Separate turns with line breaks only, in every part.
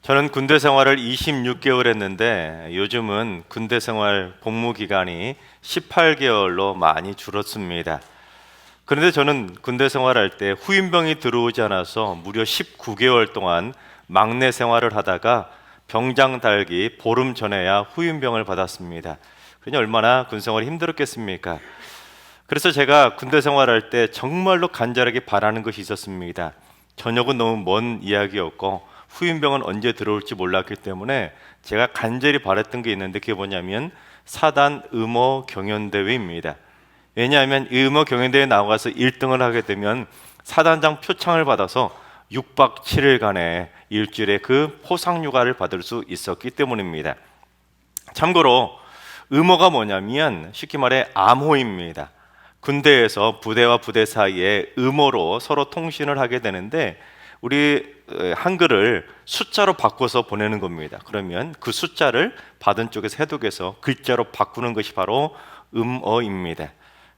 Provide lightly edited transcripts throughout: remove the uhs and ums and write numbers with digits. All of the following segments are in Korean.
저는 군대 생활을 26개월 했는데 요즘은 군대 생활 복무 기간이 18개월로 많이 줄었습니다. 그런데 저는 군대 생활할 때 후임병이 들어오지 않아서 무려 19개월 동안 막내 생활을 하다가 병장 달기 보름 전에야 후임병을 받았습니다. 그러니 얼마나 군 생활이 힘들었겠습니까? 그래서 제가 군대 생활할 때 정말로 간절하게 바라는 것이 있었습니다. 저녁은 너무 먼 이야기였고 후임병은 언제 들어올지 몰랐기 때문에 제가 간절히 바랬던 게 있는데 그게 뭐냐면 사단 음호 경연대회입니다. 왜냐하면 이 음호 경연대회에 나가서 1등을 하게 되면 사단장 표창을 받아서 6박 7일간의 일주일에 그 포상휴가를 받을 수 있었기 때문입니다. 참고로 음호가 뭐냐면 쉽게 말해 암호입니다. 군대에서 부대와 부대 사이에 음호로 서로 통신을 하게 되는데 우리 한글을 숫자로 바꿔서 보내는 겁니다. 그러면 그 숫자를 받은 쪽에서 해독해서 글자로 바꾸는 것이 바로 음어입니다.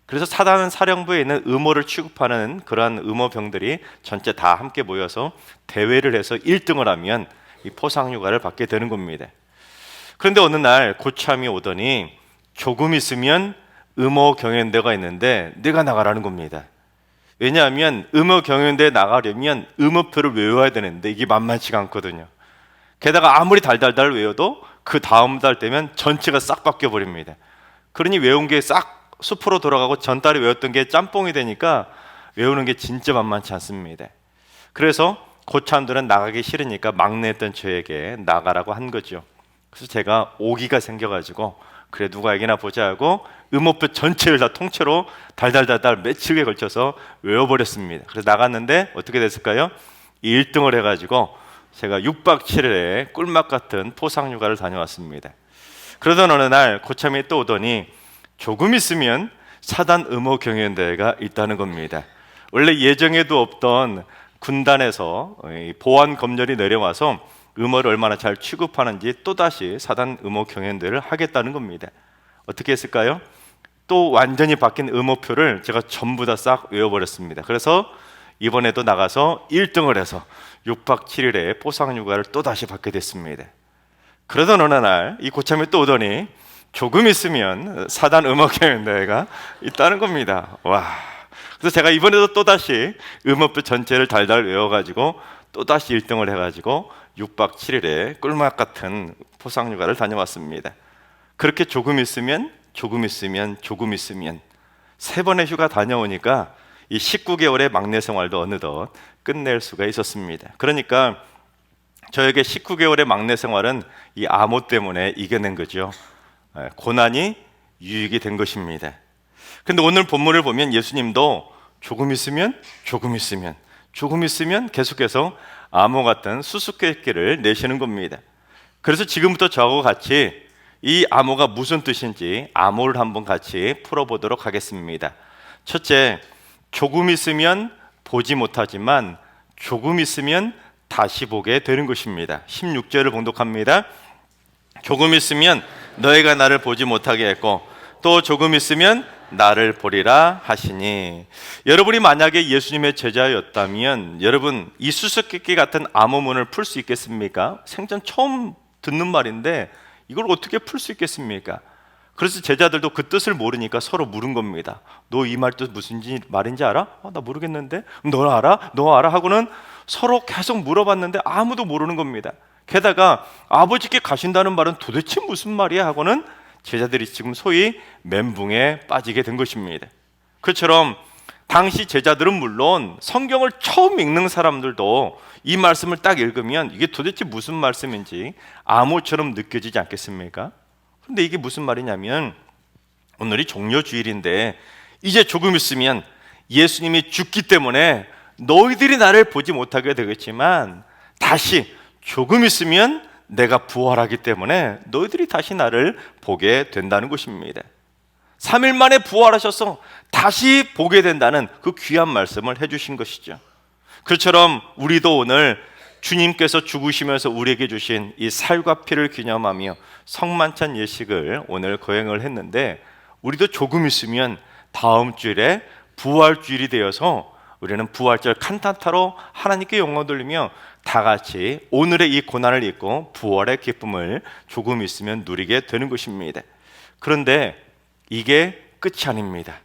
그래서 사단 사령부에 있는 음어를 취급하는 그러한 음어병들이 전체 다 함께 모여서 대회를 해서 1등을 하면 이 포상휴가를 받게 되는 겁니다. 그런데 어느 날 고참이 오더니 조금 있으면 음어 경연대가 있는데 네가 나가라는 겁니다. 왜냐하면 음어 경연대에 나가려면 음어표를 외워야 되는데 이게 만만치가 않거든요. 게다가 아무리 달달달 외워도 그 다음 달 되면 전체가 싹 바뀌어 버립니다. 그러니 외운 게 싹 숲으로 돌아가고 전달에 외웠던 게 짬뽕이 되니까 외우는 게 진짜 만만치 않습니다. 그래서 고참들은 나가기 싫으니까 막내였던 저에게 나가라고 한 거죠. 그래서 제가 오기가 생겨가지고 그래 누가 이기나 보자 하고 음어표 전체를 다 통째로 달달달달 며칠에 걸쳐서 외워버렸습니다. 그래서 나갔는데 어떻게 됐을까요? 1등을 해가지고 제가 6박 7일에 꿀맛 같은 포상휴가를 다녀왔습니다. 그러던 어느 날 고참이 또 오더니 조금 있으면 사단 음어 경연대회가 있다는 겁니다. 원래 예정에도 없던 군단에서 보안 검열이 내려와서 음어를 얼마나 잘 취급하는지 또다시 사단 음어 경연대회를 하겠다는 겁니다. 어떻게 했을까요? 또 완전히 바뀐 음어표를 제가 전부 다 싹 외워버렸습니다. 그래서 이번에도 나가서 1등을 해서 6박 7일에 포상휴가를 또다시 받게 됐습니다. 그러던 어느 날 이 고참이 또 오더니 조금 있으면 사단 음어 경연대회가 있다는 겁니다. 와! 그래서 제가 이번에도 또다시 음어표 전체를 달달 외워가지고 또다시 1등을 해가지고 6박 7일에 꿀맛 같은 포상휴가를 다녀왔습니다. 그렇게 조금 있으면 세 번의 휴가 다녀오니까 이 19개월의 막내 생활도 어느덧 끝낼 수가 있었습니다. 그러니까 저에게 19개월의 막내 생활은 이 암호 때문에 이겨낸 거죠. 고난이 유익이 된 것입니다. 근데 오늘 본문을 보면 예수님도 조금 있으면 계속해서 암호 같은 수수께끼를 내시는 겁니다. 그래서 지금부터 저하고 같이 이 암호가 무슨 뜻인지 암호를 한번 같이 풀어보도록 하겠습니다. 첫째, 조금 있으면 보지 못하지만 조금 있으면 다시 보게 되는 것입니다. 16절을 봉독합니다. 조금 있으면 너희가 나를 보지 못하게 했고 또 조금 있으면 나를 보리라 하시니. 여러분이 만약에 예수님의 제자였다면 여러분 이 수수께끼 같은 암호문을 풀 수 있겠습니까? 생전 처음 듣는 말인데 이걸 어떻게 풀 수 있겠습니까? 그래서 제자들도 그 뜻을 모르니까 서로 물은 겁니다. 너 이 말 뜻 무슨 말인지 알아? 나 모르겠는데. 너 알아? 너 알아? 하고는 서로 계속 물어봤는데 아무도 모르는 겁니다. 게다가 아버지께 가신다는 말은 도대체 무슨 말이야? 하고는 제자들이 지금 소위 멘붕에 빠지게 된 것입니다. 그처럼 당시 제자들은 물론 성경을 처음 읽는 사람들도 이 말씀을 딱 읽으면 이게 도대체 무슨 말씀인지 암호처럼 느껴지지 않겠습니까? 그런데 이게 무슨 말이냐면 오늘이 종려주일인데 이제 조금 있으면 예수님이 죽기 때문에 너희들이 나를 보지 못하게 되겠지만 다시 조금 있으면 내가 부활하기 때문에 너희들이 다시 나를 보게 된다는 것입니다. 3일 만에 부활하셔서 다시 보게 된다는 그 귀한 말씀을 해주신 것이죠. 그처럼 우리도 오늘 주님께서 죽으시면서 우리에게 주신 이 살과 피를 기념하며 성만찬 예식을 오늘 거행을 했는데 우리도 조금 있으면 다음 주일에 부활주일이 되어서 우리는 부활절 칸타타로 하나님께 영광 돌리며 다 같이 오늘의 이 고난을 잊고 부활의 기쁨을 조금 있으면 누리게 되는 것입니다. 그런데 이게 끝이 아닙니다.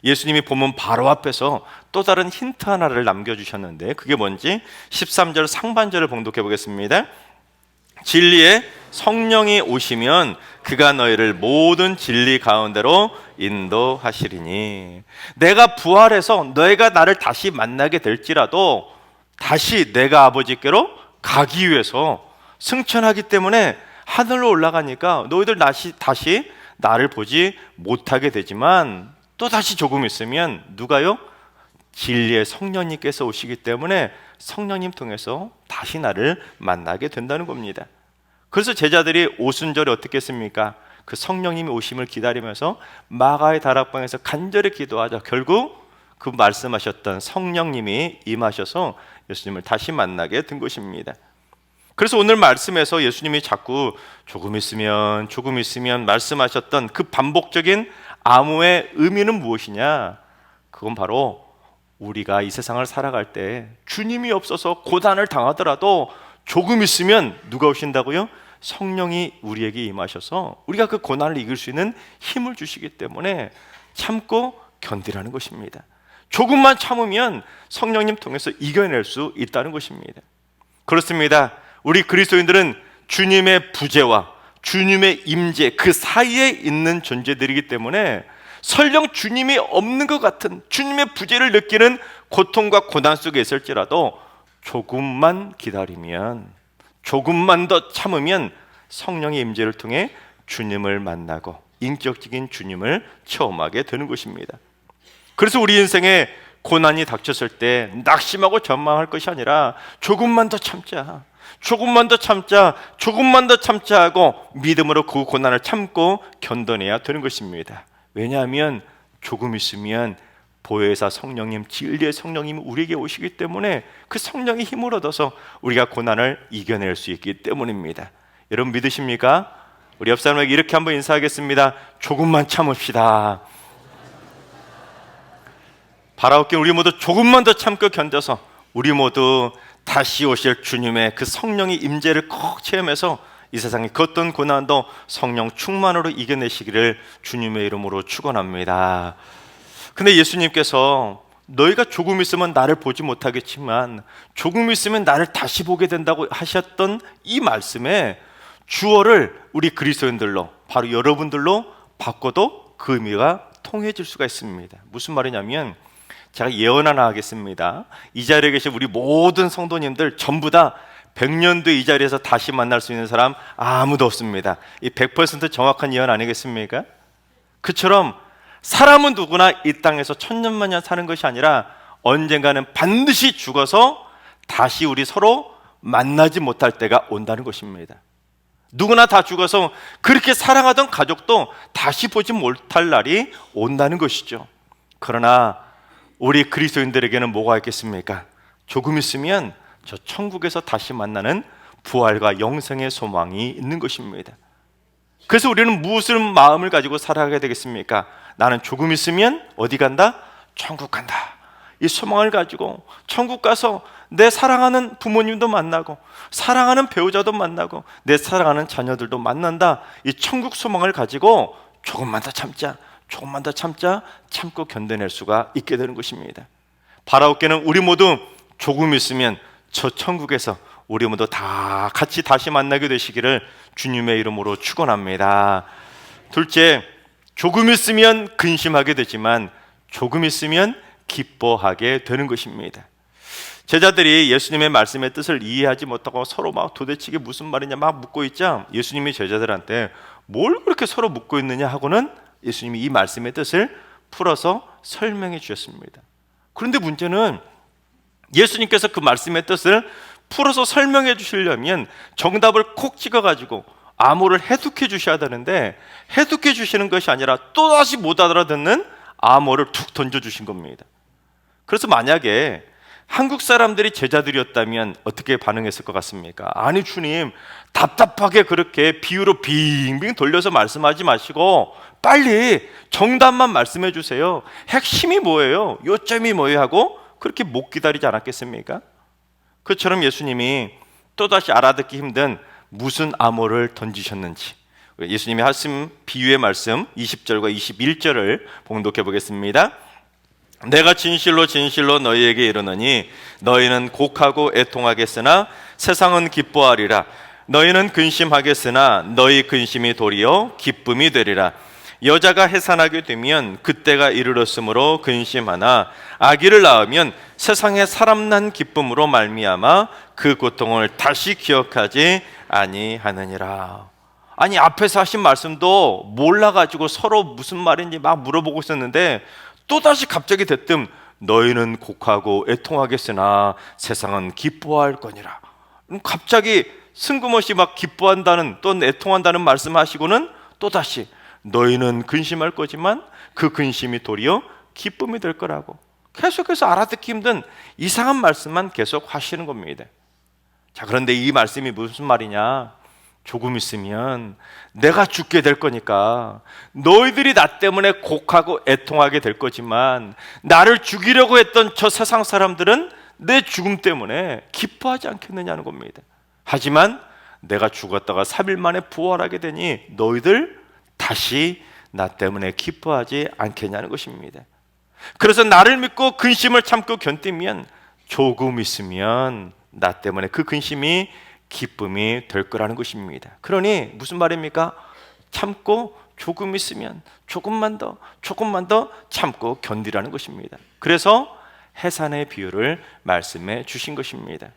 예수님이 본문 바로 앞에서 또 다른 힌트 하나를 남겨주셨는데 그게 뭔지 13절 상반절을 봉독해 보겠습니다. 진리의 성령이 오시면 그가 너희를 모든 진리 가운데로 인도하시리니, 내가 부활해서 너희가 나를 다시 만나게 될지라도 다시 내가 아버지께로 가기 위해서 승천하기 때문에 하늘로 올라가니까 너희들 다시 나를 보지 못하게 되지만 또 다시 조금 있으면 누가요? 진리의 성령님께서 오시기 때문에 성령님 통해서 다시 나를 만나게 된다는 겁니다. 그래서 제자들이 오순절에 어떻게 했습니까? 그 성령님이 오심을 기다리면서 마가의 다락방에서 간절히 기도하자 결국 그 말씀하셨던 성령님이 임하셔서 예수님을 다시 만나게 된 것입니다. 그래서 오늘 말씀에서 예수님이 자꾸 조금 있으면 말씀하셨던 그 반복적인 암호의 의미는 무엇이냐? 그건 바로 우리가 이 세상을 살아갈 때 주님이 없어서 고난을 당하더라도 조금 있으면 누가 오신다고요? 성령이 우리에게 임하셔서 우리가 그 고난을 이길 수 있는 힘을 주시기 때문에 참고 견디라는 것입니다. 조금만 참으면 성령님 통해서 이겨낼 수 있다는 것입니다. 그렇습니다. 우리 그리스도인들은 주님의 부재와 주님의 임재 그 사이에 있는 존재들이기 때문에 설령 주님이 없는 것 같은 주님의 부재를 느끼는 고통과 고난 속에 있을지라도 조금만 기다리면, 조금만 더 참으면 성령의 임재를 통해 주님을 만나고 인격적인 주님을 체험하게 되는 것입니다. 그래서 우리 인생에 고난이 닥쳤을 때 낙심하고 전망할 것이 아니라 조금만 더 참자, 조금만 더 참자, 조금만 더 참자 하고 믿음으로 그 고난을 참고 견뎌내야 되는 것입니다. 왜냐하면 조금 있으면 보혜사 성령님, 진리의 성령님이 우리에게 오시기 때문에 그 성령의 힘을 얻어서 우리가 고난을 이겨낼 수 있기 때문입니다. 여러분 믿으십니까? 우리 옆 사람에게 이렇게 한번 인사하겠습니다. 조금만 참읍시다. 바라옵기는 우리 모두 조금만 더 참고 견뎌서 우리 모두 다시 오실 주님의 그 성령의 임재를 꼭 체험해서 이 세상의 그 어떤 고난도 성령 충만으로 이겨내시기를 주님의 이름으로 축원합니다. 근데 예수님께서 너희가 조금 있으면 나를 보지 못하겠지만 조금 있으면 나를 다시 보게 된다고 하셨던 이 말씀에 주어를 우리 그리스도인들로, 바로 여러분들로 바꿔도 그 의미가 통해질 수가 있습니다. 무슨 말이냐면 제가 예언 하나 하겠습니다. 이 자리에 계신 우리 모든 성도님들 전부 다 100년 뒤 이 자리에서 다시 만날 수 있는 사람 아무도 없습니다. 이 100% 정확한 예언 아니겠습니까? 그처럼 사람은 누구나 이 땅에서 천년만년 사는 것이 아니라 언젠가는 반드시 죽어서 다시 우리 서로 만나지 못할 때가 온다는 것입니다. 누구나 다 죽어서 그렇게 사랑하던 가족도 다시 보지 못할 날이 온다는 것이죠. 그러나 우리 그리스도인들에게는 뭐가 있겠습니까? 조금 있으면 저 천국에서 다시 만나는 부활과 영생의 소망이 있는 것입니다. 그래서 우리는 무슨 마음을 가지고 살아가게 되겠습니까? 나는 조금 있으면 어디 간다? 천국 간다. 이 소망을 가지고 천국 가서 내 사랑하는 부모님도 만나고 사랑하는 배우자도 만나고 내 사랑하는 자녀들도 만난다. 이 천국 소망을 가지고 조금만 더 참자, 조금만 더 참자, 참고 견뎌낼 수가 있게 되는 것입니다. 바라옵기는 우리 모두 조금 있으면 저 천국에서 우리 모두 다 같이 다시 만나게 되시기를 주님의 이름으로 축원합니다. 둘째, 조금 있으면 근심하게 되지만 조금 있으면 기뻐하게 되는 것입니다. 제자들이 예수님의 말씀의 뜻을 이해하지 못하고 서로 막 도대체 이게 무슨 말이냐 막 묻고 있자 예수님이 제자들한테 뭘 그렇게 서로 묻고 있느냐 하고는 예수님이 이 말씀의 뜻을 풀어서 설명해 주셨습니다. 그런데 문제는 예수님께서 그 말씀의 뜻을 풀어서 설명해 주시려면 정답을 콕 찍어가지고 암호를 해독해 주셔야 되는데 해독해 주시는 것이 아니라 또다시 못 알아듣는 암호를 툭 던져주신 겁니다. 그래서 만약에 한국 사람들이 제자들이었다면 어떻게 반응했을 것 같습니까? 아니 주님, 답답하게 그렇게 비유로 빙빙 돌려서 말씀하지 마시고 빨리 정답만 말씀해 주세요. 핵심이 뭐예요? 요점이 뭐예요? 하고 그렇게 못 기다리지 않았겠습니까? 그처럼 예수님이 또다시 알아듣기 힘든 무슨 암호를 던지셨는지 예수님이 하신 비유의 말씀 20절과 21절을 봉독해 보겠습니다. 내가 진실로 진실로 너희에게 이르노니 너희는 곡하고 애통하겠으나 세상은 기뻐하리라. 너희는 근심하겠으나 너희 근심이 도리어 기쁨이 되리라. 여자가 해산하게 되면 그때가 이르렀으므로 근심하나 아기를 낳으면 세상에 사람 난 기쁨으로 말미암아 그 고통을 다시 기억하지 아니하느니라. 아니, 앞에서 하신 말씀도 몰라가지고 서로 무슨 말인지 막 물어보고 있었는데 또다시 갑자기 대뜸 너희는 곡하고 애통하겠으나 세상은 기뻐할 거니라. 갑자기 승금없이 막 기뻐한다는 또 애통한다는 말씀하시고는 또다시 너희는 근심할 거지만 그 근심이 도리어 기쁨이 될 거라고 계속해서 알아듣기 힘든 이상한 말씀만 계속 하시는 겁니다. 자, 그런데 이 말씀이 무슨 말이냐? 조금 있으면 내가 죽게 될 거니까 너희들이 나 때문에 곡하고 애통하게 될 거지만 나를 죽이려고 했던 저 세상 사람들은 내 죽음 때문에 기뻐하지 않겠느냐는 겁니다. 하지만 내가 죽었다가 3일 만에 부활하게 되니 너희들 다시 나 때문에 기뻐하지 않겠냐는 것입니다. 그래서 나를 믿고 근심을 참고 견디면 조금 있으면 나 때문에 그 근심이 기쁨이 될 거라는 것입니다. 그러니 무슨 말입니까? 참고 조금 있으면 조금만 더 참고 견디라는 것입니다. 그래서 해산의 비유를 말씀해 주신 것입니다.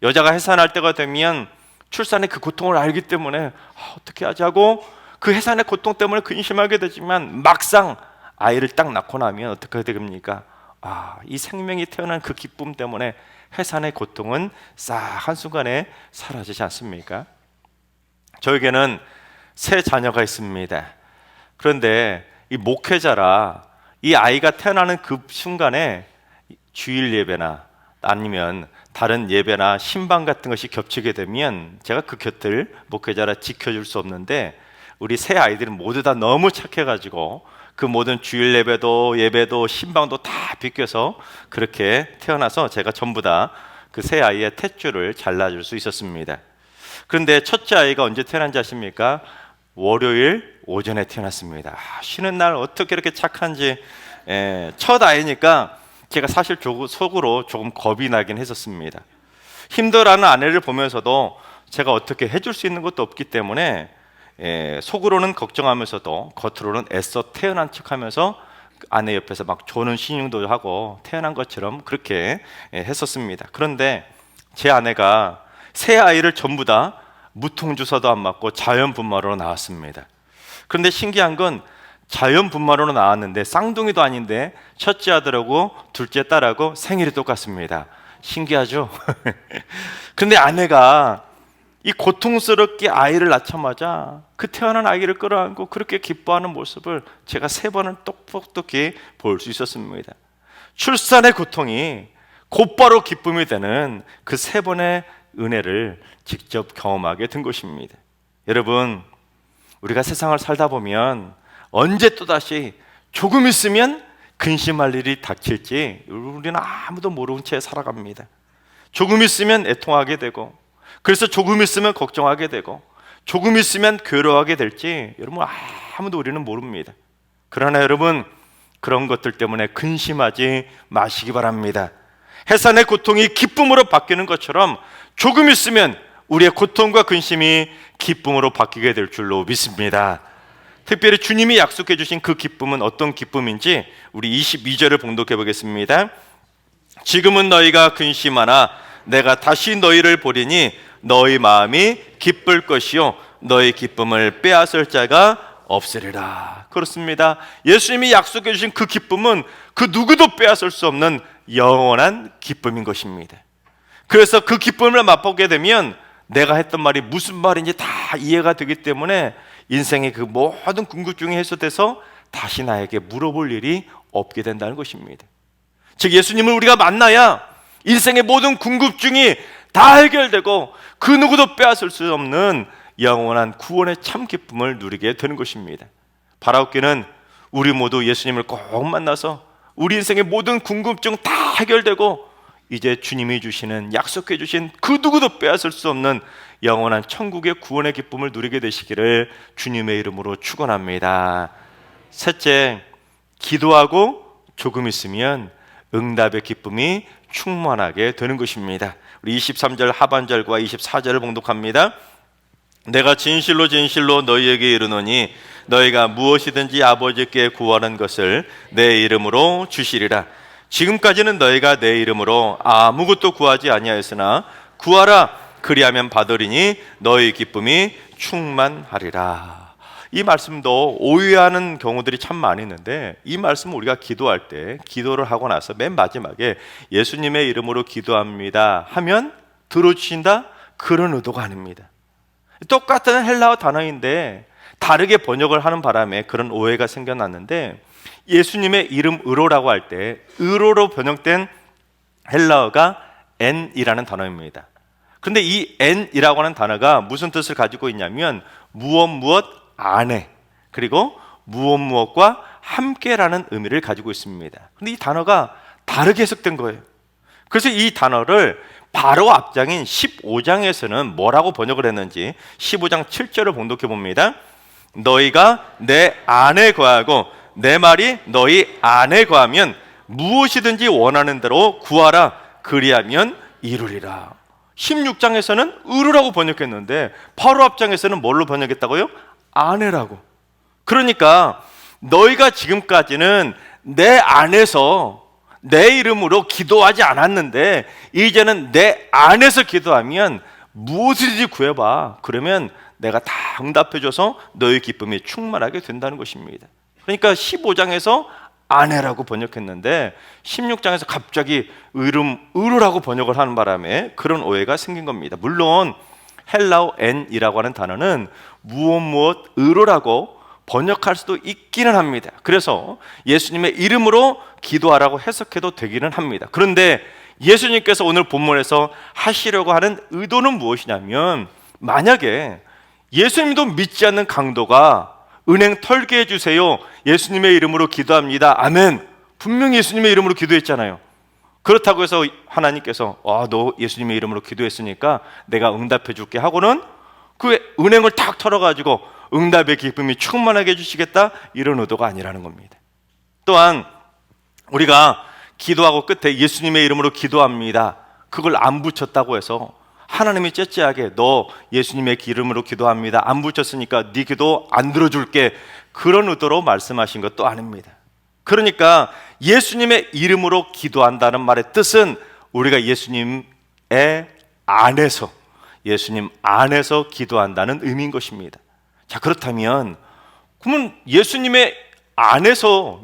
여자가 해산할 때가 되면 출산의 그 고통을 알기 때문에 어떻게 하지 하고 그 해산의 고통 때문에 근심하게 되지만 막상 아이를 딱 낳고 나면 어떻게 됩니까? 이 생명이 태어난 그 기쁨 때문에 해산의 고통은 싹 한순간에 사라지지 않습니까? 저에게는 세 자녀가 있습니다. 그런데 이 목회자라 이 아이가 태어나는 그 순간에 주일 예배나 아니면 다른 예배나 신방 같은 것이 겹치게 되면 제가 그 곁을 목회자라 지켜줄 수 없는데 우리 세 아이들은 모두 다 너무 착해가지고 그 모든 주일 예배도 신방도 다 비껴서 그렇게 태어나서 제가 전부 다 그 세 아이의 탯줄을 잘라줄 수 있었습니다. 그런데 첫째 아이가 언제 태어난지 아십니까? 월요일 오전에 태어났습니다. 쉬는 날 어떻게 이렇게 착한지. 첫 아이니까 제가 사실 속으로 조금 겁이 나긴 했었습니다. 힘들어하는 아내를 보면서도 제가 어떻게 해줄 수 있는 것도 없기 때문에 속으로는 걱정하면서도 겉으로는 애써 태어난 척하면서 아내 옆에서 막 조는 신용도 하고 태어난 것처럼 그렇게 했었습니다. 그런데 제 아내가 세 아이를 전부 다 무통주사도 안 맞고 자연분만으로 낳았습니다. 그런데 신기한 건 자연분만으로 낳았는데 쌍둥이도 아닌데 첫째 아들하고 둘째 딸하고 생일이 똑같습니다. 신기하죠? 그런데 아내가 이 고통스럽게 아이를 낳자마자 그 태어난 아이를 끌어안고 그렇게 기뻐하는 모습을 제가 3번을 똑똑히 볼 수 있었습니다. 출산의 고통이 곧바로 기쁨이 되는 그 3번의 은혜를 직접 경험하게 된 것입니다. 여러분, 우리가 세상을 살다 보면 언제 또다시 조금 있으면 근심할 일이 닥칠지 우리는 아무도 모르는 채 살아갑니다. 조금 있으면 애통하게 되고, 그래서 조금 있으면 걱정하게 되고, 조금 있으면 괴로워하게 될지 여러분 아무도 우리는 모릅니다. 그러나 여러분, 그런 것들 때문에 근심하지 마시기 바랍니다. 해산의 고통이 기쁨으로 바뀌는 것처럼 조금 있으면 우리의 고통과 근심이 기쁨으로 바뀌게 될 줄로 믿습니다. 특별히 주님이 약속해 주신 그 기쁨은 어떤 기쁨인지 우리 22절을 봉독해 보겠습니다. 지금은 너희가 근심하나 내가 다시 너희를 보리니 너희 마음이 기쁠 것이요 너희 기쁨을 빼앗을 자가 없으리라. 그렇습니다. 예수님이 약속해 주신 그 기쁨은 그 누구도 빼앗을 수 없는 영원한 기쁨인 것입니다. 그래서 그 기쁨을 맛보게 되면 내가 했던 말이 무슨 말인지 다 이해가 되기 때문에 인생의 그 모든 궁금증이 해소돼서 다시 나에게 물어볼 일이 없게 된다는 것입니다. 즉 예수님을 우리가 만나야 인생의 모든 궁금증이 다 해결되고 그 누구도 빼앗을 수 없는 영원한 구원의 참 기쁨을 누리게 되는 것입니다. 바라옵기는 우리 모두 예수님을 꼭 만나서 우리 인생의 모든 궁금증 다 해결되고 이제 주님이 주시는, 약속해 주신 그 누구도 빼앗을 수 없는 영원한 천국의 구원의 기쁨을 누리게 되시기를 주님의 이름으로 축원합니다. 셋째, 기도하고 조금 있으면 응답의 기쁨이 충만하게 되는 것입니다. 우리 23절 하반절과 24절을 봉독합니다. 내가 진실로 진실로 너희에게 이르노니 너희가 무엇이든지 아버지께 구하는 것을 내 이름으로 주시리라. 지금까지는 너희가 내 이름으로 아무것도 구하지 아니하였으나 구하라, 그리하면 받으리니 너희 기쁨이 충만하리라. 이 말씀도 오해하는 경우들이 참 많이 있는데, 이 말씀은 우리가 기도할 때, 기도를 하고 나서 맨 마지막에 예수님의 이름으로 기도합니다 하면 들어주신다, 그런 의도가 아닙니다. 똑같은 헬라어 단어인데 다르게 번역을 하는 바람에 그런 오해가 생겨났는데, 예수님의 이름 의로라고 할 때 의로로 번역된 헬라어가 N이라는 단어입니다. 그런데 이 N이라고 하는 단어가 무슨 뜻을 가지고 있냐면 무엇 안에, 그리고 무엇과 함께라는 의미를 가지고 있습니다. 그런데 이 단어가 다르게 해석된 거예요. 그래서 이 단어를 바로 앞장인 15장에서는 뭐라고 번역을 했는지 15장 7절을 봉독해 봅니다. 너희가 내 안에 거하고 내 말이 너희 안에 거하면 무엇이든지 원하는 대로 구하라, 그리하면 이루리라. 16장에서는 의로라고 번역했는데 바로 앞장에서는 뭘로 번역했다고요? 안에라고. 그러니까 너희가 지금까지는 내 안에서 내 이름으로 기도하지 않았는데 이제는 내 안에서 기도하면 무엇이든지 구해봐, 그러면 내가 다 응답해줘서 너희 기쁨이 충만하게 된다는 것입니다. 그러니까 15장에서 안에라고 번역했는데 16장에서 갑자기 의로라고 번역을 하는 바람에 그런 오해가 생긴 겁니다. 물론 헬라어 N이라고 하는 단어는 무엇 의로라고 번역할 수도 있기는 합니다. 그래서 예수님의 이름으로 기도하라고 해석해도 되기는 합니다. 그런데 예수님께서 오늘 본문에서 하시려고 하는 의도는 무엇이냐면, 만약에 예수님도 믿지 않는 강도가 은행 털게 해주세요, 예수님의 이름으로 기도합니다, 아멘, 분명히 예수님의 이름으로 기도했잖아요. 그렇다고 해서 하나님께서 너 예수님의 이름으로 기도했으니까 내가 응답해 줄게 하고는 그 은행을 탁 털어가지고 응답의 기쁨이 충만하게 해주시겠다, 이런 의도가 아니라는 겁니다. 또한 우리가 기도하고 끝에 예수님의 이름으로 기도합니다, 그걸 안 붙였다고 해서 하나님이 째째하게 너 예수님의 이름으로 기도합니다, 안 붙였으니까 네 기도 안 들어줄게, 그런 의도로 말씀하신 것도 아닙니다. 그러니까 예수님의 이름으로 기도한다는 말의 뜻은 우리가 예수님의 안에서, 예수님 안에서 기도한다는 의미인 것입니다. 자, 그렇다면 그러면 예수님 안에서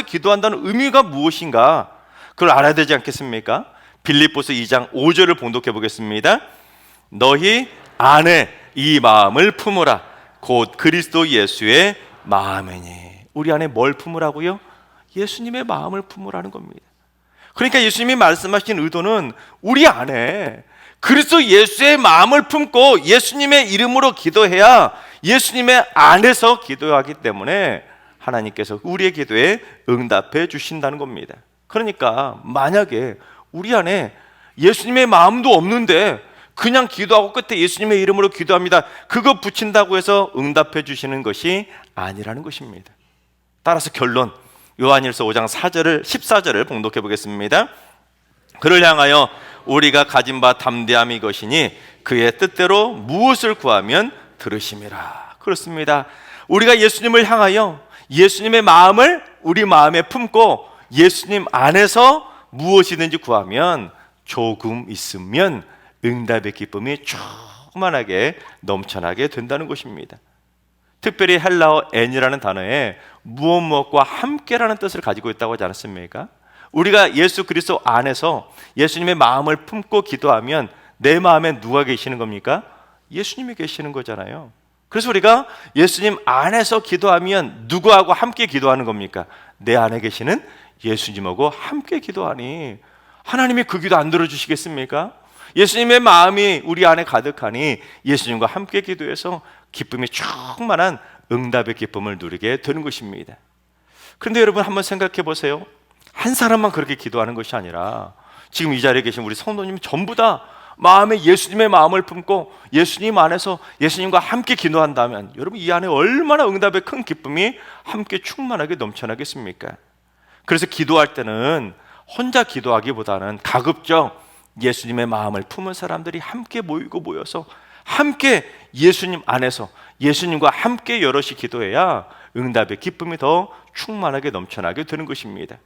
기도한다는 의미가 무엇인가, 그걸 알아야 되지 않겠습니까? 빌립보서 2장 5절을 봉독해 보겠습니다. 너희 안에 이 마음을 품으라, 곧 그리스도 예수의 마음이니. 우리 안에 뭘 품으라고요? 예수님의 마음을 품으라는 겁니다. 그러니까 예수님이 말씀하신 의도는 우리 안에 그리스도 예수의 마음을 품고 예수님의 이름으로 기도해야 예수님의 안에서 기도하기 때문에 하나님께서 우리의 기도에 응답해 주신다는 겁니다. 그러니까 만약에 우리 안에 예수님의 마음도 없는데 그냥 기도하고 끝에 예수님의 이름으로 기도합니다, 그거 붙인다고 해서 응답해 주시는 것이 아니라는 것입니다. 따라서 결론, 요한일서 5장 14절을 봉독해 보겠습니다. 그를 향하여 우리가 가진 바 담대함이 이것이니 그의 뜻대로 무엇을 구하면 들으심이라. 그렇습니다. 우리가 예수님을 향하여 예수님의 마음을 우리 마음에 품고 예수님 안에서 무엇이든지 구하면 조금 있으면 응답의 기쁨이 충만하게 넘쳐나게 된다는 것입니다. 특별히 헬라어 N이라는 단어에 무엇과 함께라는 뜻을 가지고 있다고 하지 않았습니까? 우리가 예수 그리스도 안에서 예수님의 마음을 품고 기도하면 내 마음에 누가 계시는 겁니까? 예수님이 계시는 거잖아요. 그래서 우리가 예수님 안에서 기도하면 누구하고 함께 기도하는 겁니까? 내 안에 계시는 예수님하고 함께 기도하니 하나님이 그 기도 안 들어주시겠습니까? 예수님의 마음이 우리 안에 가득하니 예수님과 함께 기도해서 기쁨이 충만한 응답의 기쁨을 누리게 되는 것입니다. 그런데 여러분 한번 생각해 보세요. 한 사람만 그렇게 기도하는 것이 아니라 지금 이 자리에 계신 우리 성도님 전부 다 마음에 예수님의 마음을 품고 예수님 안에서 예수님과 함께 기도한다면 여러분 이 안에 얼마나 응답의 큰 기쁨이 함께 충만하게 넘쳐나겠습니까? 그래서 기도할 때는 혼자 기도하기보다는 가급적 예수님의 마음을 품은 사람들이 함께 모이고 모여서 함께 예수님 안에서 예수님과 함께 여럿이 기도해야 응답의 기쁨이 더 충만하게 넘쳐나게 되는 것입니다.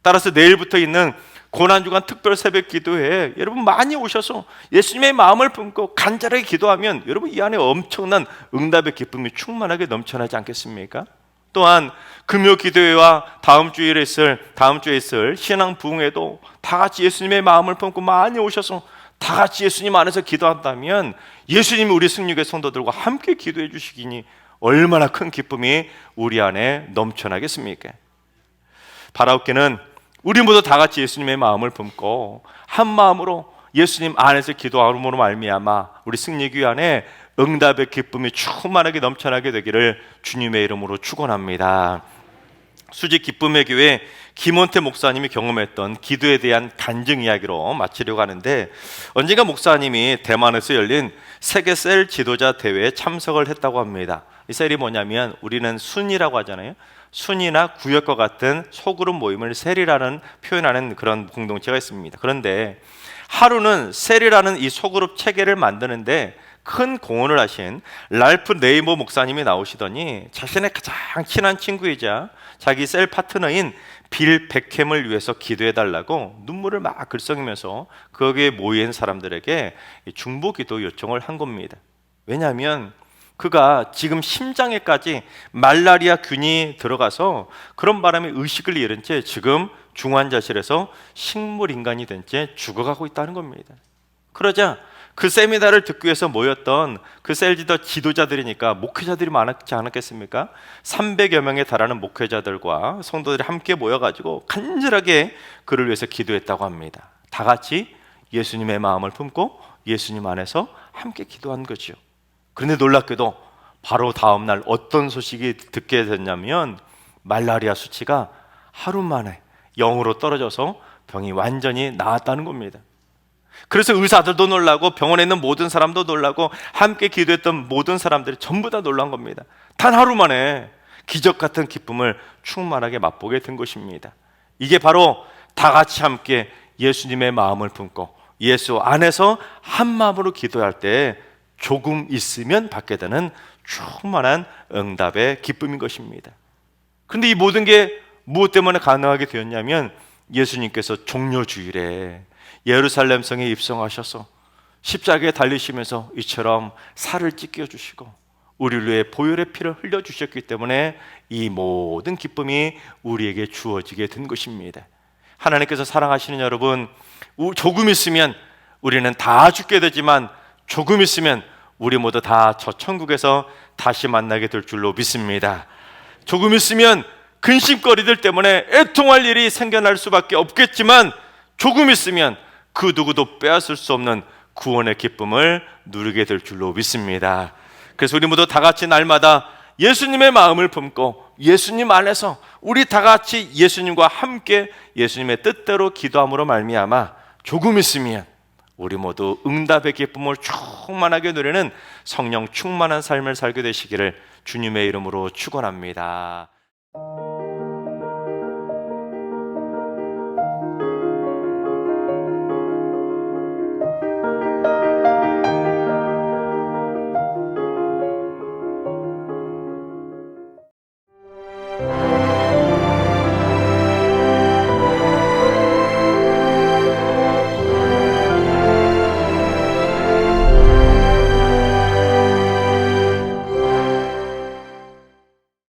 따라서 내일부터 있는 고난주간 특별 새벽 기도회에 여러분 많이 오셔서 예수님의 마음을 품고 간절하게 기도하면 여러분 이 안에 엄청난 응답의 기쁨이 충만하게 넘쳐나지 않겠습니까? 또한 금요 기도회와 다음 주에 있을 신앙 부흥회도 다 같이 예수님의 마음을 품고 많이 오셔서 다 같이 예수님 안에서 기도한다면 예수님이 우리 승리교회 성도들과 함께 기도해 주시기니 얼마나 큰 기쁨이 우리 안에 넘쳐나겠습니까? 바라옵기는 우리 모두 다 같이 예수님의 마음을 품고 한 마음으로 예수님 안에서 기도함으로 말미암아 우리 승리교회 안에 응답의 기쁨이 충만하게 넘쳐나게 되기를 주님의 이름으로 축원합니다. 수지 기쁨의 교회 김원태 목사님이 경험했던 기도에 대한 간증 이야기로 마치려고 하는데, 언젠가 목사님이 대만에서 열린 세계 셀 지도자 대회에 참석을 했다고 합니다. 이 셀이 뭐냐면 우리는 순이라고 하잖아요. 순이나 구역과 같은 소그룹 모임을 셀이라는 표현하는 그런 공동체가 있습니다. 그런데 하루는 셀이라는 이 소그룹 체계를 만드는데 큰 공헌을 하신 랄프 네이버 목사님이 나오시더니 자신의 가장 친한 친구이자 자기 셀 파트너인 빌 베캠을 위해서 기도해달라고 눈물을 막 글썽이면서 거기에 모인 사람들에게 중보 기도 요청을 한 겁니다. 왜냐하면 그가 지금 심장에까지 말라리아 균이 들어가서 그런 바람에 의식을 잃은 채 지금 중환자실에서 식물인간이 된 채 죽어가고 있다는 겁니다. 그러자 그 세미나를 듣기 위해서 모였던 그 셀지더 지도자들이니까 목회자들이 많았지 않았겠습니까? 300여 명에 달하는 목회자들과 성도들이 함께 모여가지고 간절하게 그를 위해서 기도했다고 합니다. 다 같이 예수님의 마음을 품고 예수님 안에서 함께 기도한 거죠. 그런데 놀랍게도 바로 다음 날 어떤 소식이 듣게 됐냐면 말라리아 수치가 하루 만에 0으로 떨어져서 병이 완전히 나았다는 겁니다. 그래서 의사들도 놀라고 병원에 있는 모든 사람도 놀라고 함께 기도했던 모든 사람들이 전부 다 놀란 겁니다. 단 하루 만에 기적 같은 기쁨을 충만하게 맛보게 된 것입니다. 이게 바로 다 같이 함께 예수님의 마음을 품고 예수 안에서 한 마음으로 기도할 때 조금 있으면 받게 되는 충만한 응답의 기쁨인 것입니다. 그런데 이 모든 게 무엇 때문에 가능하게 되었냐면 예수님께서 종료주일에 예루살렘 성에 입성하셔서 십자가에 달리시면서 이처럼 살을 찢겨주시고 우리를 위해 보혈의 피를 흘려주셨기 때문에 이 모든 기쁨이 우리에게 주어지게 된 것입니다. 하나님께서 사랑하시는 여러분, 조금 있으면 우리는 다 죽게 되지만 조금 있으면 우리 모두 다 저 천국에서 다시 만나게 될 줄로 믿습니다. 조금 있으면 근심거리들 때문에 애통할 일이 생겨날 수밖에 없겠지만 조금 있으면 그 누구도 빼앗을 수 없는 구원의 기쁨을 누리게 될 줄로 믿습니다. 그래서 우리 모두 다 같이 날마다 예수님의 마음을 품고 예수님 안에서 우리 다 같이 예수님과 함께 예수님의 뜻대로 기도함으로 말미암아 조금 있으면 우리 모두 응답의 기쁨을 충만하게 누리는 성령 충만한 삶을 살게 되시기를 주님의 이름으로 축원합니다.